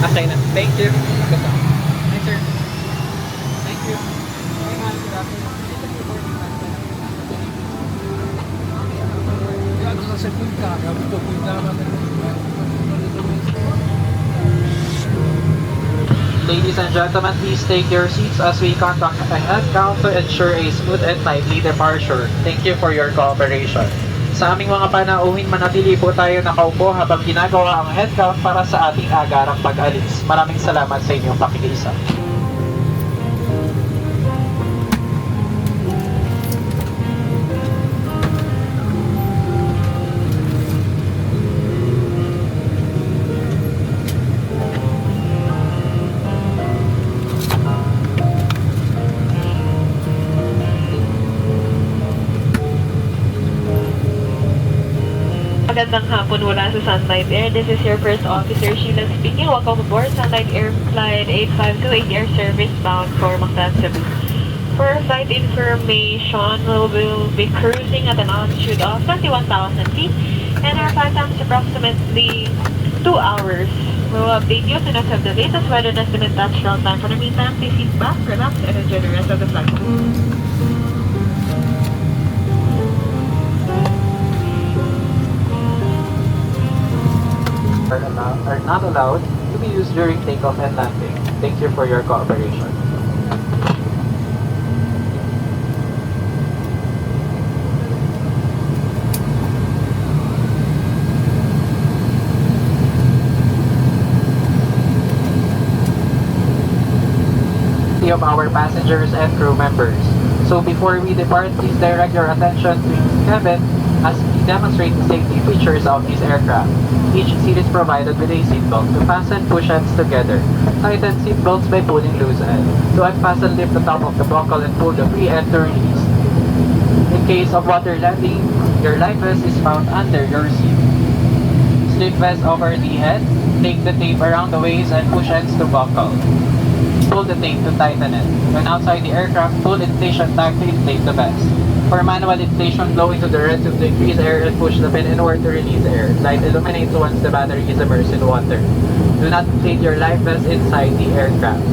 Nakasay na. Thank you. Thank sir. Thank you. Ladies and gentlemen, please take your seats as we conduct a head count to ensure a smooth and timely departure. Thank you for your cooperation. Sa aming mga panauhin, manatili po tayo nakaupo habang ginagawa ang head count para sa ating agarang pag-alis. Maraming salamat sa inyong pakikiisa. Magandang hapon mula sa Sunlight Air. This is your first officer, Sheila speaking. Welcome aboard Sunlight Air Flight 852 ATR service bound for Mactan, Cebu. For flight information, we will be cruising at an altitude of 21,000 feet and our flight time is approximately 2 hours. We will update you as soon as we have the latest weather and estimate touchdown time. For the meantime, please sit back, relax, and enjoy the rest of the flight. Are not allowed to be used during takeoff and landing. Thank you for your cooperation. Of our passengers and crew members. So before we depart, please direct your attention to the cabin as we demonstrate the safety features of this aircraft. Each seat is provided with a seatbelt to fasten push ends together. Tighten seatbelts by pulling loose end. To unfasten, lift the top of the buckle and pull the free end to release. In case of water landing, your life vest is found under your seat. Slip vest over the head. Take the tape around the waist and push ends to buckle. Pull the tape to tighten it. When outside the aircraft, pull inflation tag to inflate the vest. For manual inflation, blow into the red tube to increase air and push the pin inward to release air. Light illuminates once the battery is immersed in water. Do not inflate your life vest inside the aircraft.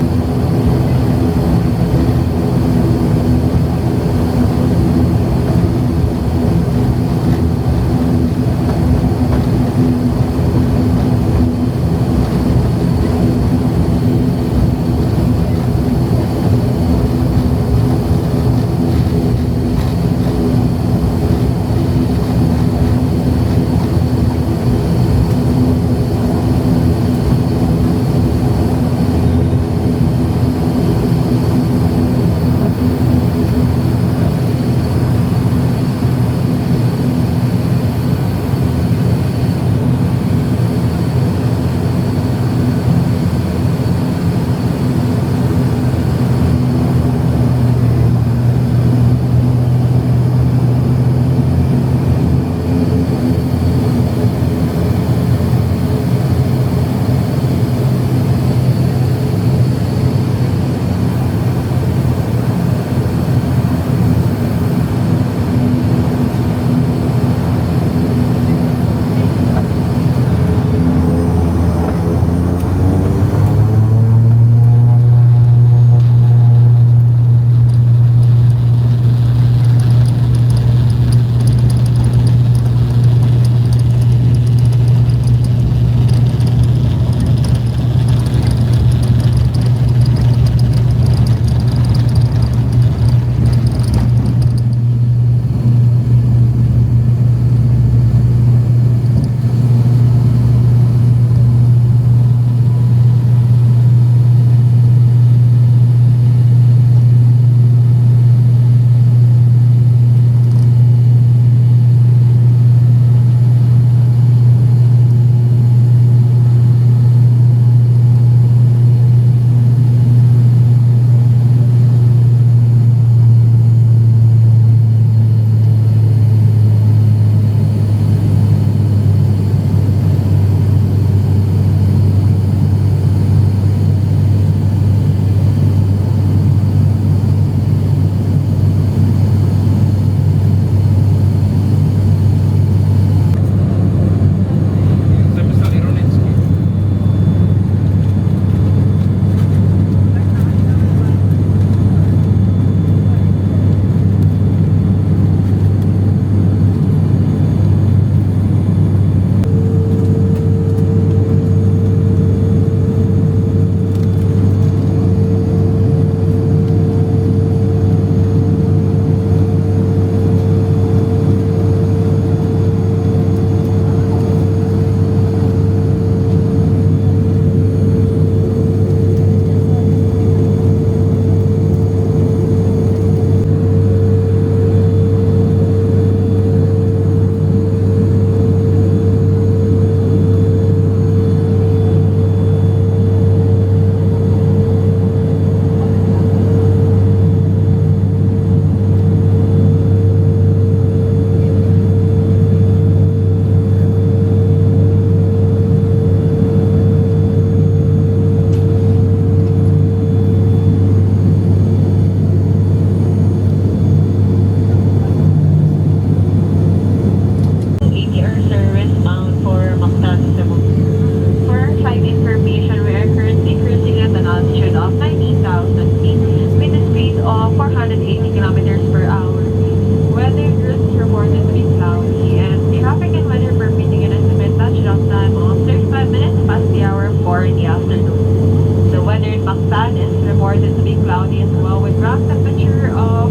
or in the afternoon. The weather in Mactan is reported to be cloudy as well with ground temperature of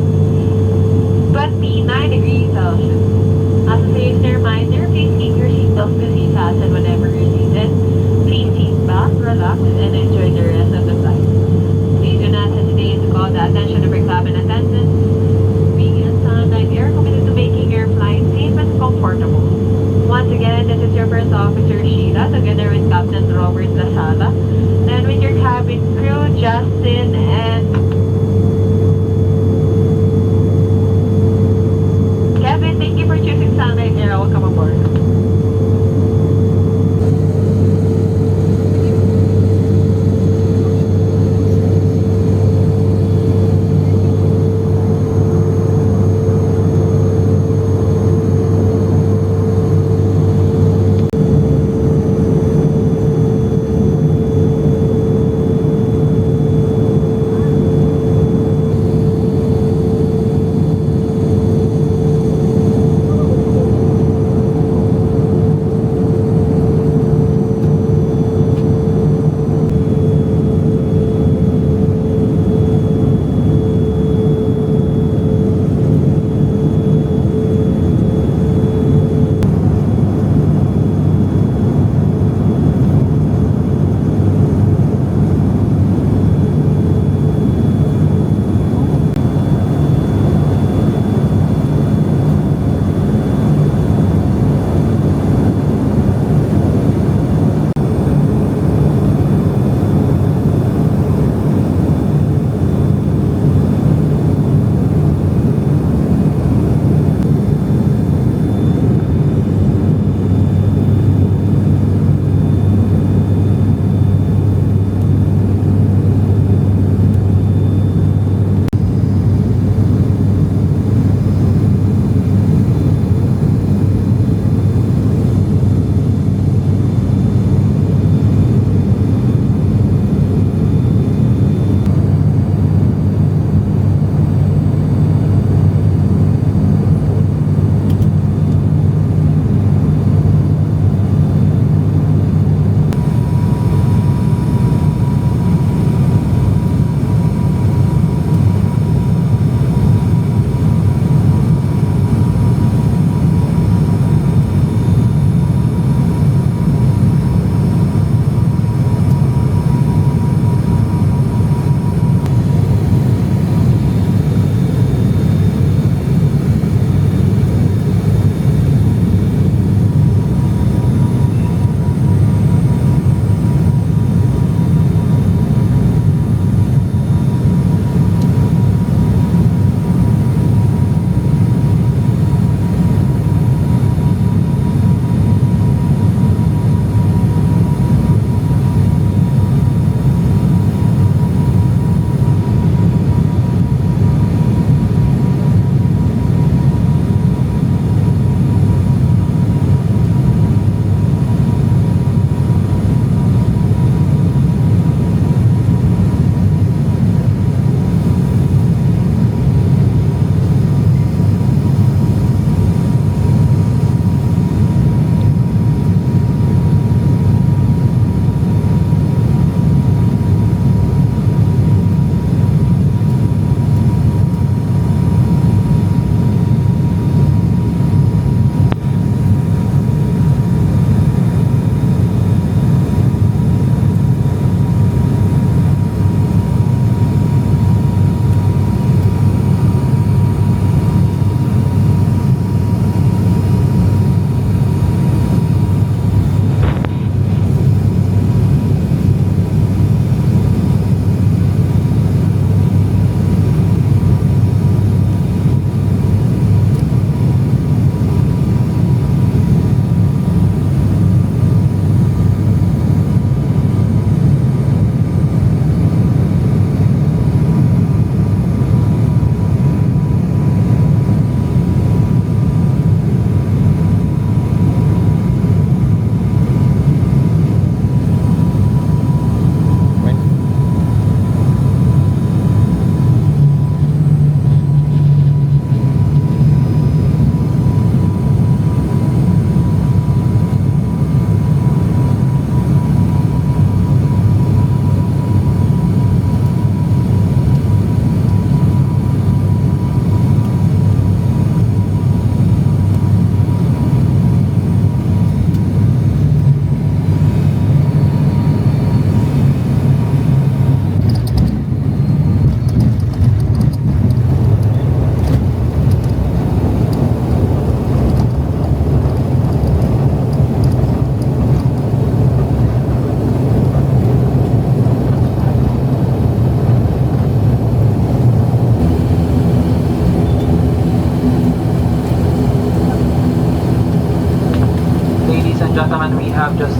29 degrees Celsius. As a safety reminder, please keep your seatbelt busy fastened whenever you're seated. Please sit back, relax, and enjoy the rest of the flight. Please do not hesitate to call the attention of your cabin attendants. We at Sunlight Air committed to making your flight safe and comfortable. Once again, this is your first officer Sheila together with Captain Robert Lasala, and with your cabin crew Justin and Kevin. Thank you for choosing Sunlight Air. Welcome aboard.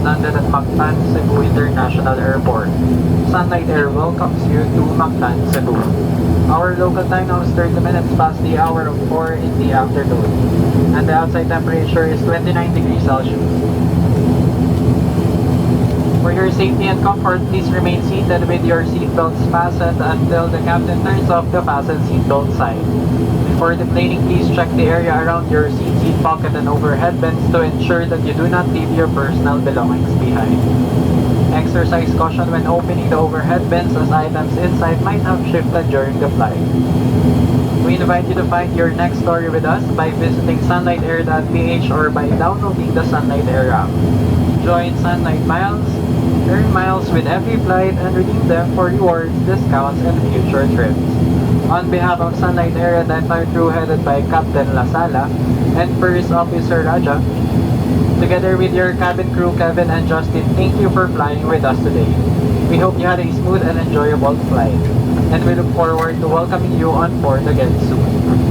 landed at Mactan, Cebu International Airport. Sunlight Air welcomes you to Mactan, Cebu. Our local time now is 30 minutes past the hour of 4 in the afternoon, and the outside temperature is 29 degrees Celsius. For your safety and comfort, please remain seated with your seatbelts fastened until the captain turns off the fasten seatbelt sign. Before deplaning, please check the area around your seat pocket and overhead bins to ensure that you do not leave your personal belongings behind. Exercise caution when opening the overhead bins as items inside might have shifted during the flight. We invite you to find your next story with us by visiting sunlightair.ph or by downloading the Sunlight Air app. Join Sunlight Miles, earn miles with every flight, and redeem them for rewards, discounts, and future trips. On behalf of Sunlight Air and the entire crew headed by Captain Lasala and First Officer Raja, together with your cabin crew Kevin and Justin, thank you for flying with us today. We hope you had a smooth and enjoyable flight, and we look forward to welcoming you on board again soon.